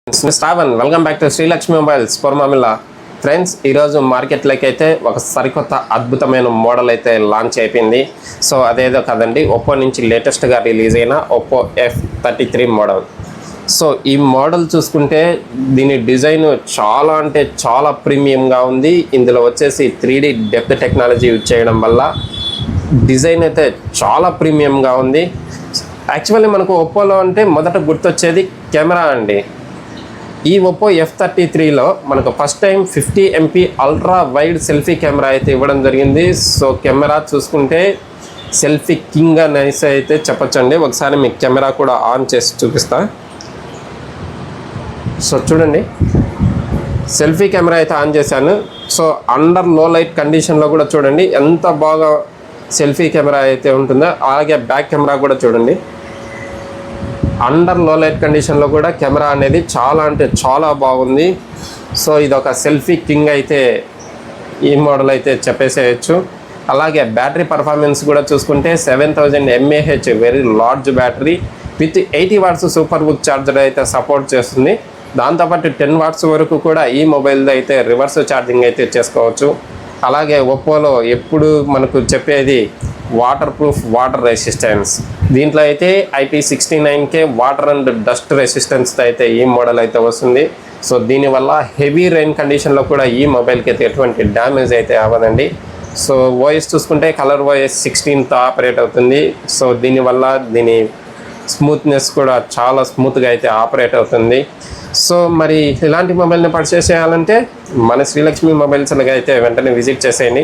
Shravan welcome back to Srilakshmi mobiles Poramamilla friends. ఈరోజు మార్కెట్లోకి అయితే ఒక సరికొత్త అద్భుతమైన మోడల్ అయితే లాంచ్ అయిపోయింది. సో అదేదో కదండి, ఒప్పో నుంచి లేటెస్ట్గా రిలీజ్ అయిన ఒప్పో F33 మోడల్. సో ఈ మోడల్ చూసుకుంటే దీని డిజైన్ చాలా అంటే చాలా ప్రీమియంగా ఉంది. ఇందులో వచ్చేసి 3D డెప్త్ టెక్నాలజీ యూజ్ చేయడం వల్ల డిజైన్ అయితే చాలా ప్రీమియంగా ఉంది. యాక్చువల్లీ మనకు ఒప్పోలో అంటే మొదట గుర్తొచ్చేది కెమెరా అండి. ఈ ఒప్పో F33లో మనకు first time 50 MP ultra wide selfie camera అయితే ఇవ్వడం జరిగింది. సో కెమెరా చూసుకుంటే సెల్ఫీ కింగ్ అనేసి అయితే చెప్పొచ్చండి. ఒకసారి మీకు కెమెరా కూడా ఆన్ చేసి చూపిస్తా. సో చూడండి, సెల్ఫీ కెమెరా అయితే ఆన్ చేశాను. సో అండర్ లో లైట్ కండిషన్లో కూడా చూడండి ఎంత బాగా సెల్ఫీ కెమెరా అయితే ఉంటుందో. అలాగే బ్యాక్ కెమెరా కూడా చూడండి, అండర్ లో లైట్ కండిషన్లో కూడా కెమెరా అనేది చాలా అంటే చాలా బాగుంది. సో ఇది ఒక సెల్ఫీ కింగ్ అయితే ఈ మోడల్ అయితే చెప్పేసేయచ్చు. అలాగే బ్యాటరీ పర్ఫార్మెన్స్ కూడా చూసుకుంటే 7000 mAh very large battery with 80 watts SuperVOOC charger అయితే సపోర్ట్ చేస్తుంది. దాంతోపాటు 10 వాట్స్ వరకు కూడా ఈ మొబైల్ అయితే రివర్స్ ఛార్జింగ్ అయితే చేసుకోవచ్చు. అలాగే ఒప్పోలో ఎప్పుడు మనకు చెప్పేది వాటర్ ప్రూఫ్, వాటర్ రెసిస్టెన్స్. దీంట్లో అయితే IP69K water and dust resistance అయితే ఈ మోడల్ అయితే వస్తుంది. సో దీనివల్ల హెవీ రెయిన్ కండిషన్లో కూడా ఈ మొబైల్కి అయితే ఎటువంటి డ్యామేజ్ అయితే అవ్వదండి. సో వాయిస్ చూసుకుంటే కలర్ వాయిస్ 16తో ఆపరేట్ అవుతుంది. సో దీనివల్ల దీని స్మూత్నెస్ కూడా చాలా స్మూత్గా అయితే ఆపరేట్ అవుతుంది. సో మరి ఇలాంటి మొబైల్ని పర్చేస్ చేయాలంటే మన శ్రీలక్ష్మి మొబైల్స్కి అయితే వెంటనే విజిట్ చేసేయండి.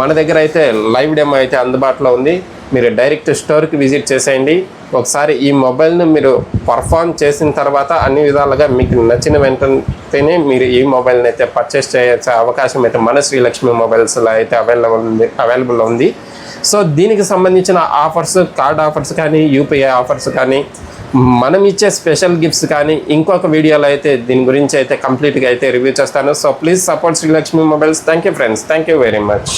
మన దగ్గర అయితే లైవ్ డెమో అయితే అందుబాటులో ఉంది. మీరు డైరెక్ట్ స్టోర్కి విజిట్ చేసేయండి. ఒకసారి ఈ మొబైల్ని మీరు పర్ఫామ్ చేసిన తర్వాత అన్ని విధాలుగా మీకు నచ్చిన వెంటనే మీరు ఈ మొబైల్ని అయితే పర్చేస్ చేసే అవకాశం అయితే మన శ్రీలక్ష్మి మొబైల్స్లో అయితే అవైలబుల్ ఉంది. సో దీనికి సంబంధించిన ఆఫర్స్, కార్డ్ ఆఫర్స్ కానీ, యూపీఐ ఆఫర్స్ కానీ, మనం ఇచ్చే స్పెషల్ గిఫ్ట్స్ కానీ ఇంకొక వీడియోలో అయితే దీని గురించి అయితే కంప్లీట్గా అయితే రివ్యూ చేస్తాను. So please support Srilakshmi mobiles. Thank you friends, thank you very much.